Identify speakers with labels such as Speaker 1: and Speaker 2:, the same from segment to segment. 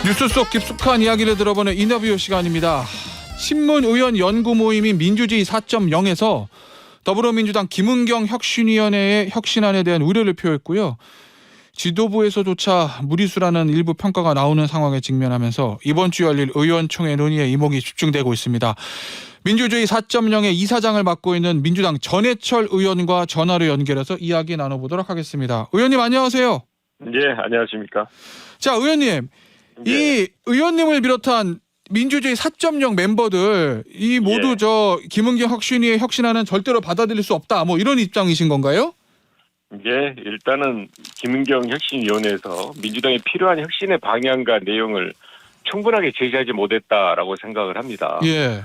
Speaker 1: 뉴스 속 깊숙한 이야기를 들어보는 인터뷰 시간입니다. 친문의원 연구 모임인 민주주의 4.0에서 더불어민주당 김은경 혁신위원회의 혁신안에 대한 우려를 표했고요. 지도부에서조차 무리수라는 일부 평가가 나오는 상황에 직면하면서 이번 주 열릴 의원총회 논의에 이목이 집중되고 있습니다. 민주주의 4.0의 이사장을 맡고 있는 민주당 전해철 의원과 전화로 연결해서 이야기 나눠보도록 하겠습니다. 의원님 안녕하세요.
Speaker 2: 예, 안녕하십니까.
Speaker 1: 자, 의원님. 이 의원님을 비롯한 민주주의 4.0 멤버들 이 모두 김은경 혁신위의 혁신안은 절대로 받아들일 수 없다. 뭐 이런 입장이신 건가요?
Speaker 2: 예, 일단은 김은경 혁신위원회에서 민주당이 필요한 혁신의 방향과 내용을 충분하게 제시하지 못했다라고 생각을 합니다.
Speaker 1: 예.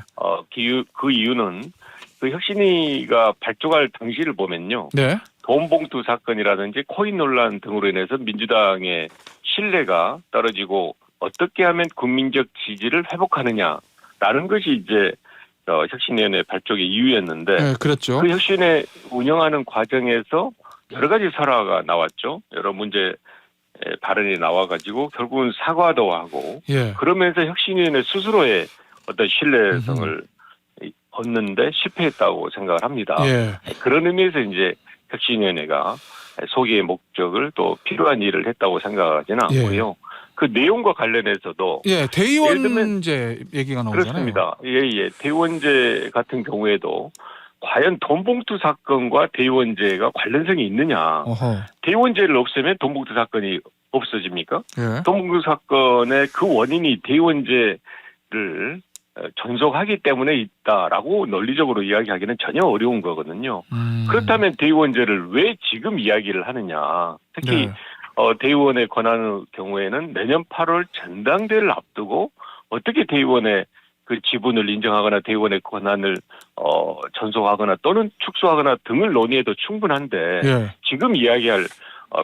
Speaker 2: 그 이유는 그 혁신위가 발족할 당시를 보면요.
Speaker 1: 네.
Speaker 2: 돈봉투 사건이라든지 코인 논란 등으로 인해서 민주당의 신뢰가 떨어지고 어떻게 하면 국민적 지지를 회복하느냐라는 것이 이제 혁신위원회 발족의 이유였는데
Speaker 1: 네, 그렇죠.
Speaker 2: 그 혁신회 운영하는 과정에서 여러 가지 설화가 나왔죠. 여러 문제 발언이 나와가지고 결국은 사과도 하고 그러면서 혁신위원회 스스로의 어떤 신뢰성을 얻는데 실패했다고 생각을 합니다. 그런 의미에서 이제 혁신위원회가 소기의 목적을 또 필요한 일을 했다고 생각하지는 않고요. 그 내용과 관련해서도
Speaker 1: 대의원제 얘기가 나오잖아요.
Speaker 2: 그렇습니다. 예. 대의원제 같은 경우에도 과연 돈봉투 사건과 대의원제가 관련성이 있느냐. 대의원제를 없애면 돈봉투 사건이 없어집니까? 돈봉투 사건의 그 원인이 대의원제를 존속하기 때문에 있다라고 논리적으로 이야기하기는 전혀 어려운 거거든요. 그렇다면 대의원제를 왜 지금 이야기를 하느냐. 특히 대의원의 권한의 경우에는 내년 8월 전당대회를 앞두고 어떻게 대의원의 그 지분을 인정하거나 대의원의 권한을 존속하거나 또는 축소하거나 등을 논의해도 충분한데 지금 이야기할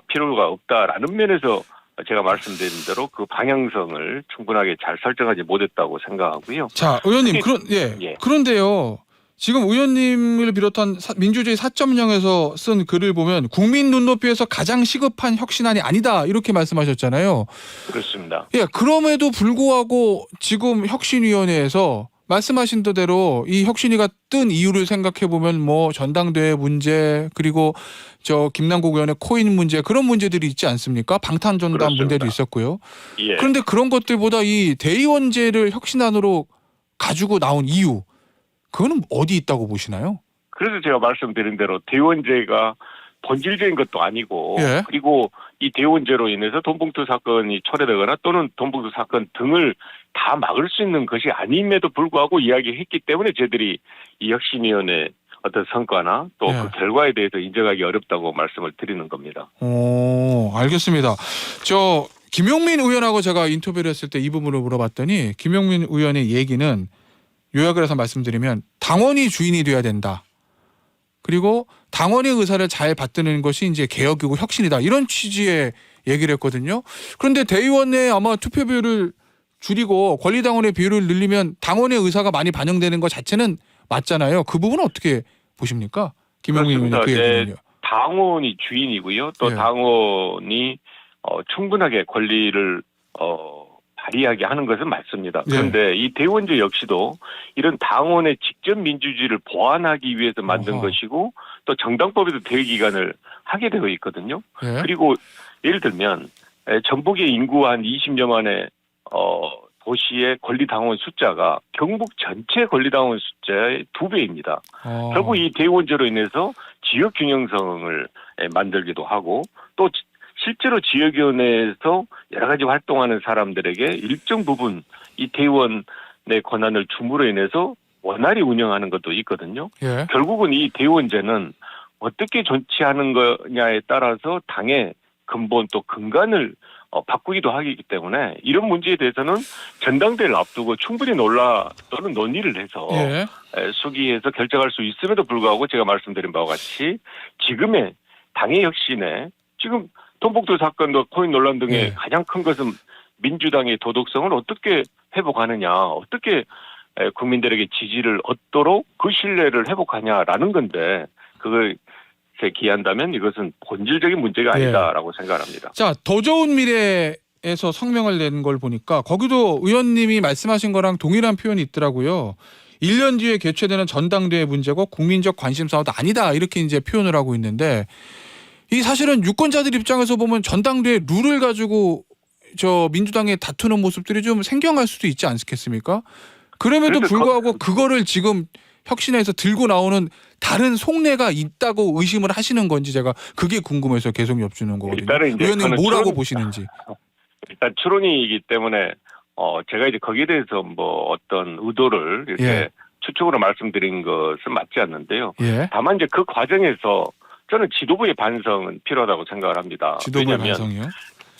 Speaker 2: 필요가 없다라는 면에서 제가 말씀드린 대로 그 방향성을 충분하게 잘 설정하지 못했다고 생각하고요.
Speaker 1: 자, 의원님 그런데요. 지금 의원님을 비롯한 민주주의 4.0에서 쓴 글을 보면 국민 눈높이에서 가장 시급한 혁신안이 아니다 이렇게 말씀하셨잖아요.
Speaker 2: 그렇습니다.
Speaker 1: 그럼에도 불구하고 지금 혁신위원회에서 말씀하신 대로 이 혁신위가 뜬 이유를 생각해 보면 뭐 전당대회 문제 그리고 김남국 의원의 코인 문제 그런 문제들이 있지 않습니까? 방탄전단
Speaker 2: 그렇습니다.
Speaker 1: 문제도 있었고요. 그런데 그런 것들보다 이 대의원제를 혁신안으로 가지고 나온 이유 그거는 어디 있다고 보시나요?
Speaker 2: 그래서 제가 말씀드린 대로 대의원제가 본질적인 것도 아니고 그리고 이 대의원제로 인해서 돈봉투 사건이 초래되거나 또는 돈봉투 사건 등을 다 막을 수 있는 것이 아님에도 불구하고 이야기했기 때문에 저희들이 이 혁신위원회 어떤 성과나 또 그 결과에 대해서 인정하기 어렵다고 말씀을 드리는 겁니다.
Speaker 1: 알겠습니다. 김용민 의원하고 제가 인터뷰를 했을 때 이 부분을 물어봤더니 김용민 의원의 얘기는 요약을 해서 말씀드리면 당원이 주인이 돼야 된다. 그리고 당원의 의사를 잘 받드는 것이 이제 개혁이고 혁신이다. 이런 취지의 얘기를 했거든요. 그런데 대의원의 아마 투표비율을 줄이고 권리당원의 비율을 늘리면 당원의 의사가 많이 반영되는 것 자체는 맞잖아요. 그 부분은 어떻게 보십니까? 김용민 의원의 그 얘기는요.
Speaker 2: 당원이 주인이고요. 또 당원이 충분하게 권리를 발휘하게 하는 것은 맞습니다. 그런데 이 대의원제 역시도 이런 당원의 직접 민주주의를 보완하기 위해서 만든 것이고 또 정당법에도 대의기간을 하게 되어 있거든요. 그리고 예를 들면 전북의 인구 한 20여만의 도시의 권리당원 숫자가 경북 전체 권리당원 숫자의 2배입니다. 결국 이 대의원제로 인해서 지역 균형성을 만들기도 하고 또 실제로 지역위원회에서 여러 가지 활동하는 사람들에게 일정 부분 이 대의원의 권한을 줌으로 인해서 원활히 운영하는 것도 있거든요. 결국은 이 대의원제는 어떻게 존치하는 거냐에 따라서 당의 근본 또 근간을 바꾸기도 하기 때문에 이런 문제에 대해서는 전당대회를 앞두고 충분히 또는 논의를 해서 수기해서 결정할 수 있음에도 불구하고 제가 말씀드린 바와 같이 지금의 당의 혁신에 지금 돈봉투 사건과 코인 논란 등의 가장 큰 것은 민주당의 도덕성을 어떻게 회복하느냐, 어떻게 국민들에게 지지를 얻도록 그 신뢰를 회복하냐라는 건데 그걸 기한다면 이것은 본질적인 문제가 아니다라고 생각합니다.
Speaker 1: 자, 더 좋은 미래 민주당에서 성명을 낸 걸 보니까 거기도 의원님이 말씀하신 거랑 동일한 표현이 있더라고요. 1년 뒤에 개최되는 전당대회 문제고 국민적 관심사도 아니다 이렇게 이제 표현을 하고 있는데 이 사실은 유권자들 입장에서 보면 전당대회 룰을 가지고 저 민주당에 다투는 모습들이 좀 생경할 수도 있지 않겠습니까? 그럼에도 불구하고 그거를 지금 혁신에서 들고 나오는 다른 속내가 있다고 의심을 하시는 건지 제가 그게 궁금해서 계속 엽주는 거거든요. 의원님 뭐라고 보시는지.
Speaker 2: 일단 추론이기 때문에 제가 이제 거기에 대해서 뭐 어떤 의도를 이렇게
Speaker 1: 예.
Speaker 2: 추측으로 말씀드린 것은 맞지 않는데요.
Speaker 1: 예.
Speaker 2: 다만 이제 그 과정에서 저는 지도부의 반성은 필요하다고 생각을 합니다.
Speaker 1: 지도부의
Speaker 2: 왜냐하면
Speaker 1: 반성이요?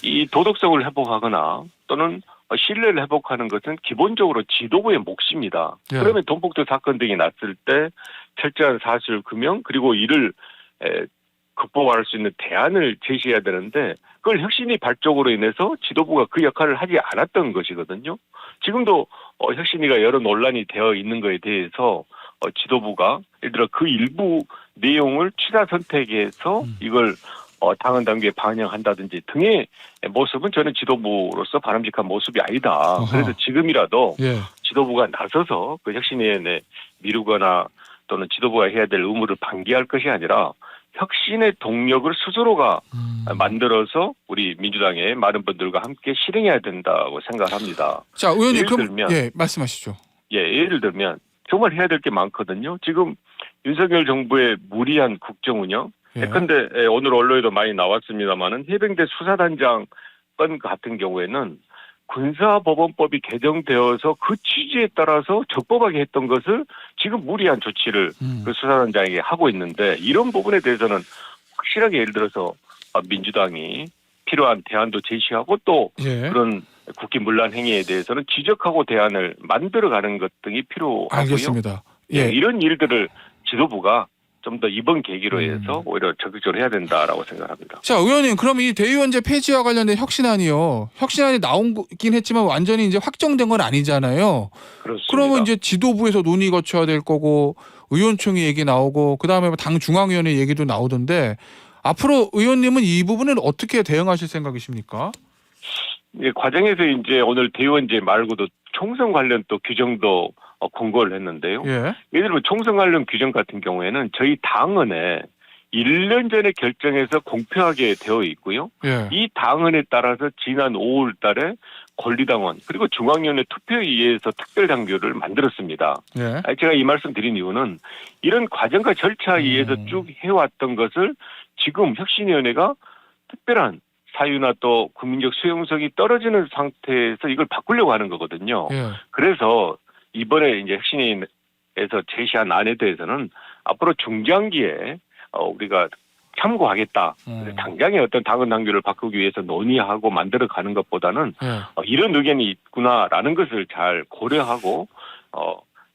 Speaker 2: 이 도덕성을 회복하거나 또는 신뢰를 회복하는 것은 기본적으로 지도부의 몫입니다.
Speaker 1: 예.
Speaker 2: 그러면 돈봉투 사건 등이 났을 때 철저한 사실 규명 그리고 이를 극복할 수 있는 대안을 제시해야 되는데 그걸 혁신이 발족으로 인해서 지도부가 그 역할을 하지 않았던 것이거든요. 지금도 혁신이가 여러 논란이 되어 있는 것에 대해서 지도부가 예를 들어 그 일부 내용을 취사 선택해서 이걸 당헌 당규에 반영한다든지 등의 모습은 저는 지도부로서 바람직한 모습이 아니다.
Speaker 1: 어허.
Speaker 2: 그래서 지금이라도
Speaker 1: 예.
Speaker 2: 지도부가 나서서 그 혁신위원회 미루거나 또는 지도부가 해야 될 의무를 방기할 것이 아니라 혁신의 동력을 스스로가 만들어서 우리 민주당의 많은 분들과 함께 실행해야 된다고 생각합니다.
Speaker 1: 자, 의원님
Speaker 2: 예를
Speaker 1: 그럼
Speaker 2: 들면
Speaker 1: 예, 말씀하시죠.
Speaker 2: 예를 들면 정말 해야 될 게 많거든요. 지금 윤석열 정부의 무리한 국정운영
Speaker 1: 예.
Speaker 2: 예컨대 오늘 언론에도 많이 나왔습니다마는 해병대 수사단장 건 같은 경우에는 군사법원법이 개정되어서 그 취지에 따라서 적법하게 했던 것을 지금 무리한 조치를 그 수사단장에게 하고 있는데 이런 부분에 대해서는 확실하게 예를 들어서 민주당이 필요한 대안도 제시하고 또
Speaker 1: 예.
Speaker 2: 그런 국기문란 행위에 대해서는 지적하고 대안을 만들어가는 것 등이 필요하고요.
Speaker 1: 알겠습니다. 예.
Speaker 2: 이런 일들을 지도부가 좀 더 이번 계기로 해서 오히려 적극적으로 해야 된다라고 생각합니다.
Speaker 1: 자, 의원님, 그럼 이 대의원제 폐지와 관련된 혁신안이요. 혁신안이 나온긴 했지만 완전히 이제 확정된 건 아니잖아요.
Speaker 2: 그렇습니다.
Speaker 1: 그러면 이제 지도부에서 논의 거쳐야 될 거고 의원총회 얘기 나오고 그다음에 당 중앙위원회 얘기도 나오던데 앞으로 의원님은 이 부분은 어떻게 대응하실 생각이십니까?
Speaker 2: 예, 과정에서 이제 오늘 대의원제 말고도 총선 관련 또 규정도 공고를 했는데요.
Speaker 1: 예.
Speaker 2: 예를 들면 총선 관련 규정 같은 경우에는 저희 당헌에 1년 전에 결정해서 공표하게 되어 있고요.
Speaker 1: 예.
Speaker 2: 이 당헌에 따라서 지난 5월 달에 권리당원 그리고 중앙위원회 투표에 의해서 특별당규를 만들었습니다.
Speaker 1: 예.
Speaker 2: 제가 이 말씀 드린 이유는 이런 과정과 절차에 의해서 쭉 해왔던 것을 지금 혁신위원회가 특별한 사유나 또 국민적 수용성이 떨어지는 상태에서 이걸 바꾸려고 하는 거거든요.
Speaker 1: 예.
Speaker 2: 그래서 이번에 이제 혁신위에서 제시한 안에 대해서는 앞으로 중장기에 우리가 참고하겠다. 당장에 어떤 당헌 당규를 바꾸기 위해서 논의하고 만들어가는 것보다는
Speaker 1: 예.
Speaker 2: 이런 의견이 있구나라는 것을 잘 고려하고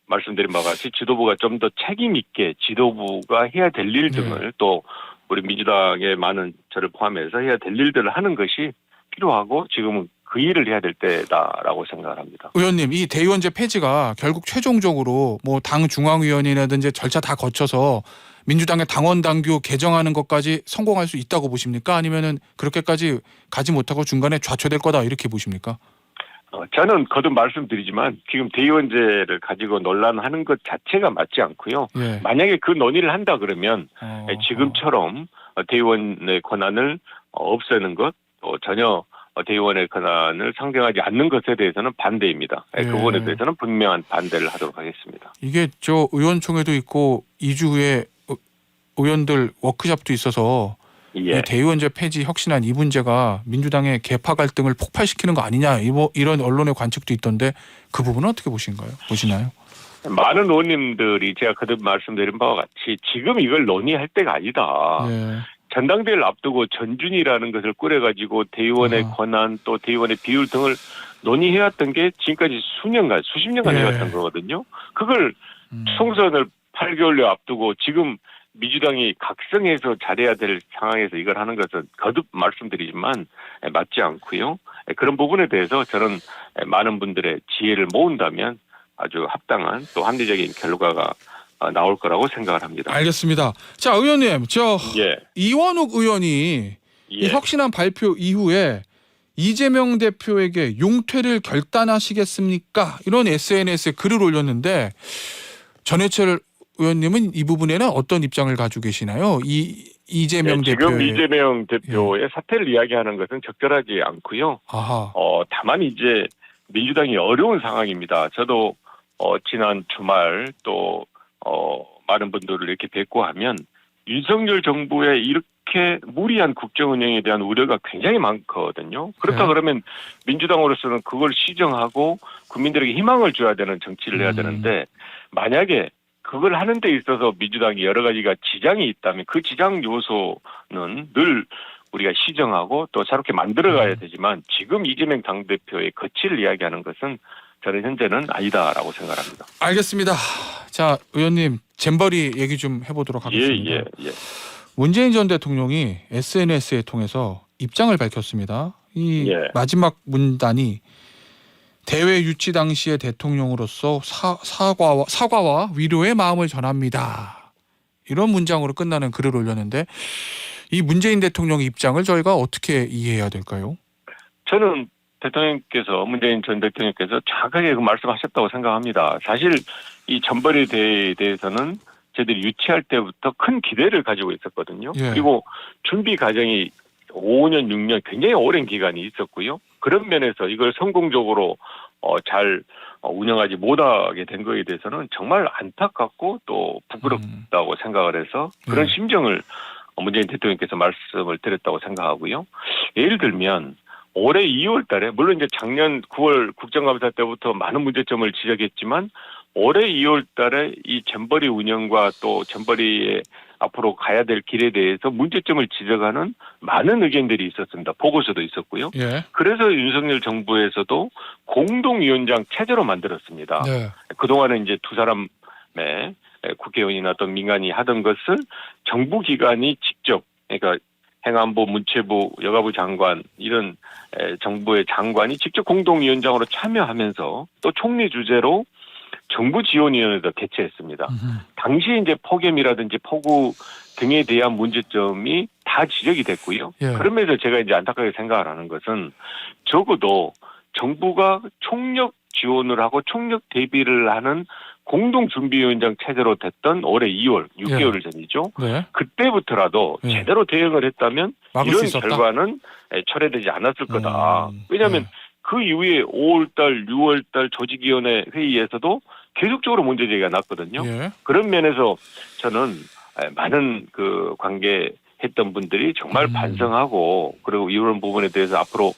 Speaker 2: 말씀드린 바와 같이 지도부가 좀 더 책임 있게 지도부가 해야 될 일 등을 또 우리 민주당의 많은 저를 포함해서 해야 될 일들을 하는 것이 필요하고 지금은 그 일을 해야 될 때다라고 생각을 합니다.
Speaker 1: 의원님, 이 대의원제 폐지가 결국 최종적으로 뭐 당 중앙위원회라든지 절차 다 거쳐서 민주당의 당원 당규 개정하는 것까지 성공할 수 있다고 보십니까? 아니면은 그렇게까지 가지 못하고 중간에 좌초될 거다 이렇게 보십니까?
Speaker 2: 저는 거듭 말씀드리지만 지금 대의원제를 가지고 논란하는 것 자체가 맞지 않고요.
Speaker 1: 예.
Speaker 2: 만약에 그 논의를 한다 그러면 지금처럼 대의원의 권한을 없애는 것, 또 전혀 대의원의 권한을 상정하지 않는 것에 대해서는 반대입니다.
Speaker 1: 예.
Speaker 2: 그 부분에 대해서는 분명한 반대를 하도록 하겠습니다.
Speaker 1: 이게 저 의원총회도 있고 2주 후에 의원들 워크숍도 있어서
Speaker 2: 예.
Speaker 1: 이 대의원제 폐지 혁신안 이 문제가 민주당의 계파 갈등을 폭발시키는 거 아니냐 이런 언론의 관측도 있던데 그 부분은 어떻게 보시나요?
Speaker 2: 많은 의원님들이 제가 거듭 말씀드린 바와 같이 지금 이걸 논의할 때가 아니다.
Speaker 1: 예.
Speaker 2: 전당대회를 앞두고 전준이라는 것을 꾸려가지고 대의원의 권한 또 대의원의 비율 등을 논의해왔던 게 지금까지 수년간 수십 년간
Speaker 1: 예.
Speaker 2: 해왔던 거거든요. 그걸 총선을 8개월여 앞두고 지금 민주당이 각성해서 잘해야 될 상황에서 이걸 하는 것은 거듭 말씀드리지만 맞지 않고요. 그런 부분에 대해서 저는 많은 분들의 지혜를 모은다면 아주 합당한 또 합리적인 결과가 나올 거라고 생각을 합니다.
Speaker 1: 알겠습니다. 자, 의원님,
Speaker 2: 예.
Speaker 1: 이원욱 의원이 이
Speaker 2: 예.
Speaker 1: 혁신안 발표 이후에 이재명 대표에게 용퇴를 결단하시겠습니까? 이런 SNS에 글을 올렸는데 전해철 의원님은 이 부분에는 어떤 입장을 가지고 계시나요? 이재명 대표
Speaker 2: 지금 이재명 대표의 사퇴를 이야기하는 것은 적절하지 않고요.
Speaker 1: 아하.
Speaker 2: 다만 이제 민주당이 어려운 상황입니다. 저도 지난 주말 또 많은 분들을 이렇게 뵙고 하면 윤석열 정부의 이렇게 무리한 국정 운영에 대한 우려가 굉장히 많거든요. 그렇다 그러면 민주당으로서는 그걸 시정하고 국민들에게 희망을 줘야 되는 정치를 해야 되는데 만약에 그걸 하는 데 있어서 민주당이 여러 가지가 지장이 있다면 그 지장 요소는 늘 우리가 시정하고 또 새롭게 만들어가야 되지만 지금 이재명 당대표의 거취를 이야기하는 것은 저는 현재는 아니다라고 생각합니다.
Speaker 1: 알겠습니다. 자, 의원님 잼버리 얘기 좀 해보도록 하겠습니다.
Speaker 2: 예.
Speaker 1: 문재인 전 대통령이 SNS에 통해서 입장을 밝혔습니다. 이 마지막 문단이 대회 유치 당시의 대통령으로서 사과와 위로의 마음을 전합니다. 이런 문장으로 끝나는 글을 올렸는데 이 문재인 대통령의 입장을 저희가 어떻게 이해해야 될까요?
Speaker 2: 저는 문재인 전 대통령께서 정확하게 그 말씀하셨다고 생각합니다. 사실 이 전벌이 대회에 대해서는 저희들이 유치할 때부터 큰 기대를 가지고 있었거든요. 그리고 준비 과정이 5년, 6년 굉장히 오랜 기간이 있었고요. 그런 면에서 이걸 성공적으로 잘 운영하지 못하게 된 거에 대해서는 정말 안타깝고 또 부끄럽다고 생각을 해서 그런 심정을 문재인 대통령께서 말씀을 드렸다고 생각하고요. 예를 들면 올해 2월 달에 물론 이제 작년 9월 국정감사 때부터 많은 문제점을 지적했지만 올해 2월 달에 이 잼버리 운영과 또 잼버리에 앞으로 가야 될 길에 대해서 문제점을 지적하는 많은 의견들이 있었습니다. 보고서도 있었고요. 그래서 윤석열 정부에서도 공동위원장 체제로 만들었습니다. 그동안은 이제 두 사람의 국회의원이나 또 민간이 하던 것을 정부 기관이 직접 그러니까 행안부, 문체부, 여가부 장관 이런 정부의 장관이 직접 공동위원장으로 참여하면서 또 총리 주재로 정부 지원위원회도 개최했습니다. 당시 이제 폭염이라든지 폭우 등에 대한 문제점이 다 지적이 됐고요. 그러면서 제가 이제 안타깝게 생각을 하는 것은 적어도 정부가 총력 지원을 하고 총력 대비를 하는 공동준비위원장 체제로 됐던 올해 2월, 6개월 전이죠. 그때부터라도 제대로 대응을 했다면 이런 결과는 초래되지 않았을 거다. 왜냐하면 그 이후에 5월달, 6월달 조직위원회 회의에서도 계속적으로 문제제기가 났거든요. 그런 면에서 저는 많은 그 관계했던 분들이 정말 반성하고 그리고 이런 부분에 대해서 앞으로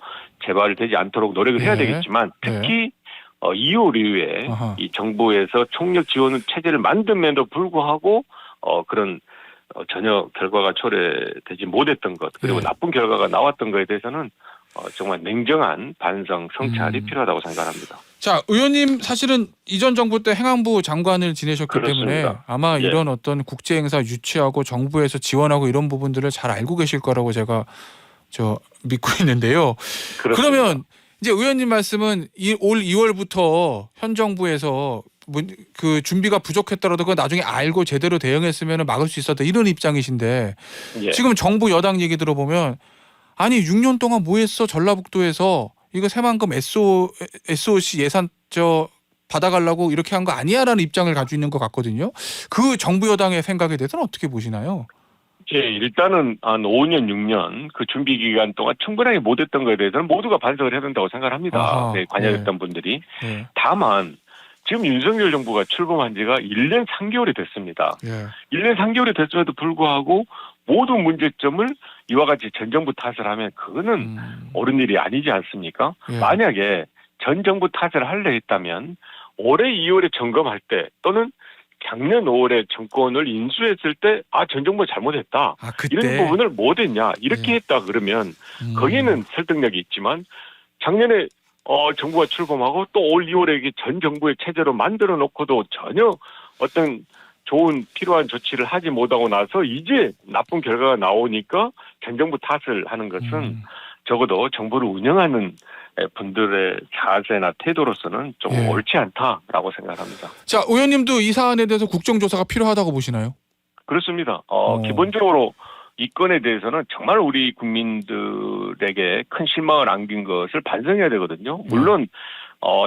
Speaker 2: 재발되지 않도록 노력을 해야 되겠지만 특히 2월 이후에 이 정부에서 총력 지원 체제를 만듦에도 불구하고 그런 전혀 결과가 초래되지 못했던 것 그리고 나쁜 결과가 나왔던 것에 대해서는 정말 냉정한 반성, 성찰이 필요하다고 생각합니다.
Speaker 1: 자, 의원님 사실은 이전 정부 때 행안부 장관을 지내셨기 때문에 아마 이런 어떤 국제 행사 유치하고 정부에서 지원하고 이런 부분들을 잘 알고 계실 거라고 제가 믿고 있는데요. 그러면 이제 의원님 말씀은 올 2월부터 현 정부에서 그 준비가 부족했더라도 그거 나중에 알고 제대로 대응했으면 막을 수 있었다 이런 입장이신데 지금 정부 여당 얘기 들어보면 아니 6년 동안 뭐 했어 전라북도에서 이거 새만금 SOC 예산 받아가려고 이렇게 한 거 아니야라는 입장을 가지고 있는 것 같거든요. 그 정부 여당의 생각에 대해서는 어떻게 보시나요?
Speaker 2: 일단은 한 5년, 6년 그 준비 기간 동안 충분하게 못했던 것에 대해서는 모두가 반성을 해야 된다고 생각을 합니다. 관여했던 분들이. 다만 지금 윤석열 정부가 출범한 지가 1년 3개월이 됐습니다. 1년 3개월이 됐음에도 불구하고 모든 문제점을 이와 같이 전 정부 탓을 하면 그거는 옳은 일이 아니지 않습니까? 만약에 전 정부 탓을 하려 했다면 올해 2월에 점검할 때 또는 작년 5월에 정권을 인수했을 때 전 정부 잘못했다. 이런 부분을 못했냐 이렇게 했다 그러면 거기에는 설득력이 있지만 작년에 정부가 출범하고 또 올 2월에 이게 전 정부의 체제로 만들어 놓고도 전혀 어떤 좋은 필요한 조치를 하지 못하고 나서 이제 나쁜 결과가 나오니까 전 정부 탓을 하는 것은 적어도 정부를 운영하는 분들의 자세나 태도로서는 좀 옳지 않다라고 생각합니다.
Speaker 1: 자, 의원님도 이 사안에 대해서 국정조사가 필요하다고 보시나요?
Speaker 2: 그렇습니다. 기본적으로 이 건에 대해서는 정말 우리 국민들에게 큰 실망을 안긴 것을 반성해야 되거든요. 물론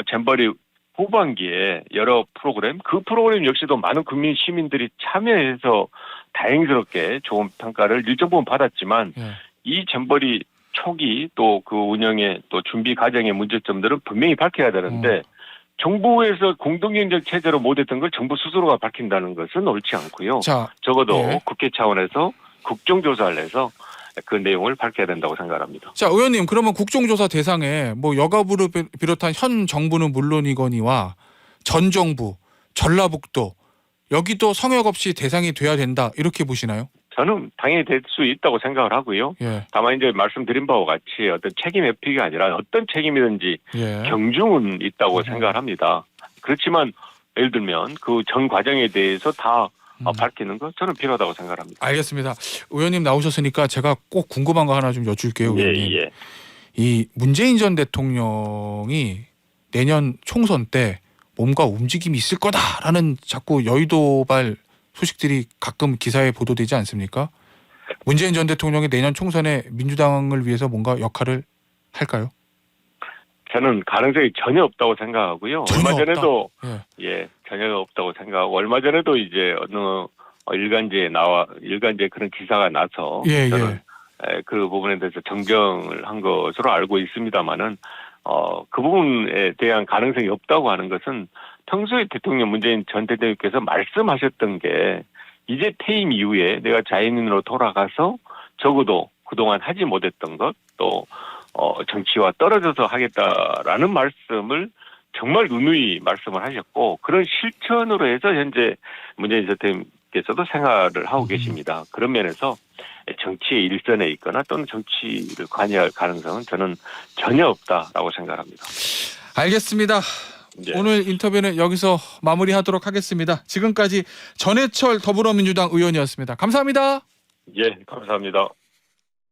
Speaker 2: 잼버리 후반기에 여러 프로그램, 그 프로그램 역시도 많은 국민 시민들이 참여해서 다행스럽게 좋은 평가를 일정 부분 받았지만 이 잼버리 초기 또 그 운영의 또 준비 과정의 문제점들은 분명히 밝혀야 되는데 정부에서 공동경쟁 체제로 못했던 걸 정부 스스로가 밝힌다는 것은 옳지 않고요. 적어도 국회 차원에서 국정조사를 해서 그 내용을 밝혀야 된다고 생각합니다.
Speaker 1: 자, 의원님, 그러면 국정조사 대상에 뭐 여가부를 비롯한 현 정부는 물론이거니와 전 정부, 전라북도 여기도 성역 없이 대상이 돼야 된다 이렇게 보시나요?
Speaker 2: 저는 당연히 될 수 있다고 생각을 하고요. 다만 이제 말씀드린 바와 같이 어떤 책임 회피가 아니라 어떤 책임이든지 경중은 있다고 생각을 합니다. 그렇지만 예를 들면 그 전 과정에 대해서 다 밝히는 것 저는 필요하다고 생각합니다.
Speaker 1: 알겠습니다. 의원님 나오셨으니까 제가 꼭 궁금한 거 하나 좀 여쭐게요. 의원님. 이 문재인 전 대통령이 내년 총선 때 몸과 움직임이 있을 거다라는 자꾸 여의도발 소식들이 가끔 기사에 보도되지 않습니까? 문재인 전 대통령이 내년 총선에 민주당을 위해서 뭔가 역할을 할까요?
Speaker 2: 저는 가능성이 전혀 없다고 생각하고요. 얼마 전에도 전혀 없다고 생각하고 얼마 전에도 이제 어느 일간지에 그런 기사가 나서 저는 그 부분에 대해서 정정을 한 것으로 알고 있습니다만은 그 부분에 대한 가능성이 없다고 하는 것은 평소에 대통령 문재인 전 대통령께서 말씀하셨던 게 이제 퇴임 이후에 내가 자연인으로 돌아가서 적어도 그동안 하지 못했던 것 또 정치와 떨어져서 하겠다라는 말씀을 정말 누누이 말씀을 하셨고 그런 실천으로 해서 현재 문재인 전 대통령께서도 생활을 하고 계십니다. 그런 면에서 정치의 일선에 있거나 또는 정치를 관여할 가능성은 저는 전혀 없다라고 생각합니다.
Speaker 1: 알겠습니다. 오늘 인터뷰는 여기서 마무리하도록 하겠습니다. 지금까지 전해철 더불어민주당 의원이었습니다. 감사합니다.
Speaker 2: 감사합니다.